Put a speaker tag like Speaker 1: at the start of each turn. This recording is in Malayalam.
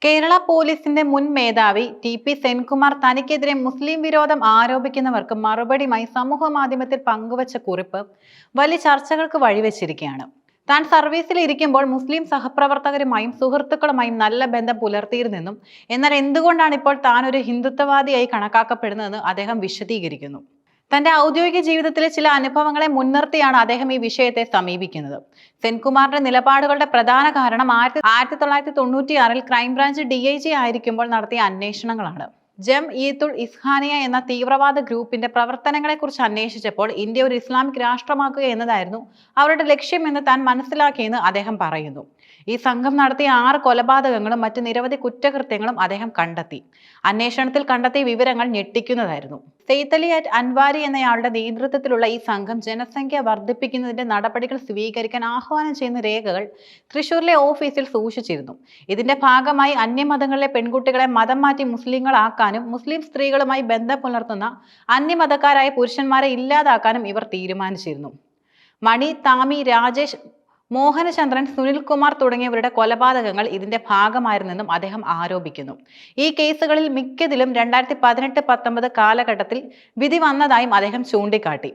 Speaker 1: കേരള പോലീസിന്റെ മുൻ മേധാവി ടി.പി. സെൻകുമാർ തനിക്കെതിരെ മുസ്ലിം വിരോധം ആരോപിക്കുന്നവർക്ക് മറുപടിയുമായി സമൂഹ മാധ്യമത്തിൽ പങ്കുവച്ച കുറിപ്പ് വലിയ ചർച്ചകൾക്ക് വഴിവെച്ചിരിക്കുകയാണ്. താൻ സർവീസിൽ ഇരിക്കുമ്പോൾ മുസ്ലിം സഹപ്രവർത്തകരുമായും സുഹൃത്തുക്കളുമായും നല്ല ബന്ധം പുലർത്തിയിരുന്നെന്നും എന്നാൽ എന്തുകൊണ്ടാണ് ഇപ്പോൾ താൻ ഒരു ഹിന്ദുത്വവാദിയായി കണക്കാക്കപ്പെടുന്നതെന്ന് അദ്ദേഹം വിശദീകരിക്കുന്നു. തന്റെ ഔദ്യോഗിക ജീവിതത്തിലെ ചില അനുഭവങ്ങളെ മുൻനിർത്തിയാണ് അദ്ദേഹം ഈ വിഷയത്തെ സമീപിക്കുന്നത്. സെൻകുമാറിന്റെ നിലപാടുകളുടെ പ്രധാന കാരണം 1996 ക്രൈംബ്രാഞ്ച് DIG ആയിരിക്കുമ്പോൾ നടത്തിയ അന്വേഷണങ്ങളാണ്. ജംഇയ്യത്തുൽ ഇസ്ലാമിയ എന്ന തീവ്രവാദ ഗ്രൂപ്പിന്റെ പ്രവർത്തനങ്ങളെക്കുറിച്ച് അന്വേഷിച്ചപ്പോൾ ഇന്ത്യ ഒരു ഇസ്ലാമിക് രാഷ്ട്രമാക്കുക എന്നതായിരുന്നു അവരുടെ ലക്ഷ്യമെന്ന് താൻ മനസ്സിലാക്കിയെന്ന് അദ്ദേഹം പറയുന്നു. ഈ സംഘം നടത്തിയ 6 കൊലപാതകങ്ങളും മറ്റ് നിരവധി കുറ്റകൃത്യങ്ങളും അദ്ദേഹം കണ്ടെത്തി. അന്വേഷണത്തിൽ കണ്ടെത്തിയ വിവരങ്ങൾ ഞെട്ടിക്കുന്നതായിരുന്നു. സെയ്ദ് അലി അൻവാരി എന്നയാളുടെ നേതൃത്വത്തിലുള്ള ഈ സംഘം ജനസംഖ്യ വർദ്ധിപ്പിക്കുന്നതിന്റെ നടപടികൾ സ്വീകരിക്കാൻ ആഹ്വാനം ചെയ്യുന്ന രേഖകൾ തൃശൂരിലെ ഓഫീസിൽ സൂക്ഷിച്ചിരുന്നു. ഇതിന്റെ ഭാഗമായി അന്യമതങ്ങളിലെ പെൺകുട്ടികളെ മതം മാറ്റി മുസ്ലിങ്ങളാക്കാനും മുസ്ലിം സ്ത്രീകളുമായി ബന്ധം പുലർത്തുന്ന അന്യമതക്കാരായ പുരുഷന്മാരെ ഇല്ലാതാക്കാനും ഇവർ തീരുമാനിച്ചിരുന്നു. മണി, താമി, രാജേഷ്, മോഹനചന്ദ്രൻ, സുനിൽകുമാർ തുടങ്ങിയവരുടെ കൊലപാതകങ്ങൾ ഇതിന്റെ ഭാഗമായിരുന്നെന്നും അദ്ദേഹം ആരോപിക്കുന്നു. ഈ കേസുകളിൽ മിക്കതിലും 2018-19 കാലഘട്ടത്തിൽ വിധി വന്നതായും അദ്ദേഹം ചൂണ്ടിക്കാട്ടി.